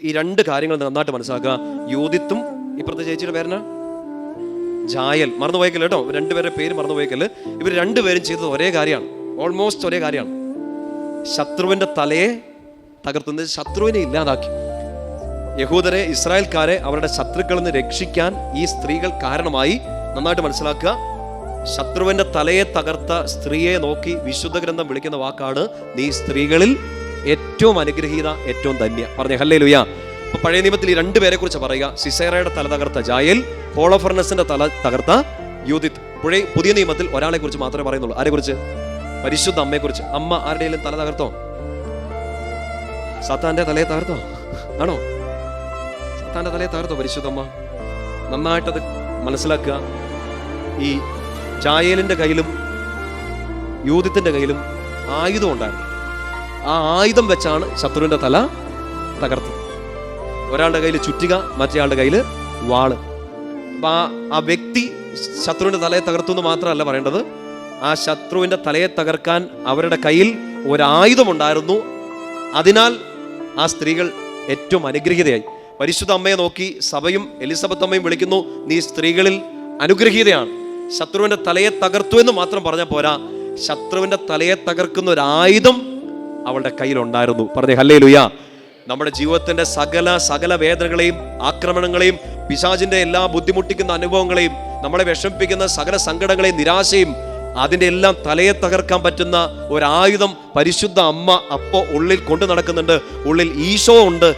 ഈ രണ്ട് കാര്യങ്ങൾ നന്നായിട്ട് മനസ്സിലാക്കുക. യൂദിത്തും ഇപ്പുറത്തെ ചേച്ചിയുടെ പേരെന്നാ ജായൽ, മറന്നുപോയേക്കല് കേട്ടോ, രണ്ടുപേരുടെ പേര് മറന്നുപോയേക്കല്. ഇവർ രണ്ടുപേരും ചെയ്തത് ഒരേ കാര്യമാണ്, ഓൾമോസ്റ്റ് ഒരേ കാര്യമാണ്. ശത്രുവിന്റെ തലയെ തകർത്തുന്നത്, ശത്രുവിനെ ഇല്ലാതാക്കി. യഹൂദരെ, ഇസ്രായേൽക്കാരെ അവരുടെ ശത്രുക്കളിൽ നിന്ന് രക്ഷിക്കാൻ ഈ സ്ത്രീകൾ കാരണമായി. നന്നായിട്ട് മനസ്സിലാക്കുക. ശത്രുവിന്റെ തലയെ തകർത്ത സ്ത്രീയെ നോക്കി വിശുദ്ധ ഗ്രന്ഥം വിളിക്കുന്ന വാക്കാണ്, നീ സ്ത്രീകളിൽ ഏറ്റവും അനുഗ്രഹീത, ഏറ്റവും ധന്യ. പറഞ്ഞേ ഹല്ലേലൂയ. അപ്പൊ പഴയ നിയമത്തിൽ ഈ രണ്ടുപേരെ കുറിച്ച് പറയുക. സിസേറയുടെ തല തകർത്ത ജായൽ, ഹോളോഫർണസിന്റെ തല തകർത്ത യൂദിത്ത്. പുതിയ നിയമത്തിൽ ഒരാളെ കുറിച്ച് മാത്രമേ പറയുന്നുള്ളൂ. ആരെ കുറിച്ച്? പരിശുദ്ധ അമ്മയെ കുറിച്ച്. അമ്മ ആരുടെയും തല തകർത്തോ? സാത്താന്റെ തലയെ തകർത്തോ? ആണോ? സാത്താന്റെ തലയെ തകർത്തോ പരിശുദ്ധമ്മ? നന്നായിട്ടത് മനസ്സിലാക്കുക. ഈ ജായേലിന്റെ കയ്യിലും യൂദിത്തിന്റെ കയ്യിലും ആയുധം ഉണ്ടായിരുന്നു. ആ ആയുധം വെച്ചാണ് ശത്രുവിന്റെ തല തകർത്തത്. ഒരാളുടെ കയ്യിൽ ചുറ്റിക, മറ്റേയാളുടെ കയ്യിൽ വാള്. അപ്പൊ ആ വ്യക്തി ശത്രുവിന്റെ തലയെ തകർത്തു എന്ന് മാത്രമല്ല പറയേണ്ടത്, ആ ശത്രുവിന്റെ തലയെ തകർക്കാൻ അവരുടെ കയ്യിൽ ഒരായുധം ഉണ്ടായിരുന്നു. അതിനാൽ ആ സ്ത്രീകൾ ഏറ്റവും അനുഗ്രഹീതയായി. പരിശുദ്ധ അമ്മയെ നോക്കി സഭയും എലിസബത്ത് അമ്മയും വിളിക്കുന്നു, നീ സ്ത്രീകളിൽ അനുഗ്രഹീതയാണ്. ശത്രുവിന്റെ തലയെ തകർത്തു എന്ന് മാത്രം പറഞ്ഞാൽ പോരാ, ശത്രുവിന്റെ തലയെ തകർക്കുന്ന ഒരു ആയുധം അവളുടെ കയ്യിലുണ്ടായിരുന്നു. പറഞ്ഞേ ഹല്ലേലൂയ. നമ്മുടെ ജീവിതത്തിന്റെ സകല വേദനകളെയും ആക്രമണങ്ങളെയും പിശാചിന്റെ എല്ലാ ബുദ്ധിമുട്ടിക്കുന്ന അനുഭവങ്ങളെയും നമ്മളെ വിഷമിപ്പിക്കുന്ന സകല സങ്കടങ്ങളെയും നിരാശയും അതിൻ്റെ എല്ലാം തലയെ തകർക്കാൻ പറ്റുന്ന ഒരായുധം പരിശുദ്ധ അമ്മ അപ്പോൾ ഉള്ളിൽ കൊണ്ടു നടക്കുന്നുണ്ട്. ഉള്ളിൽ ഈശോ ഉണ്ട്.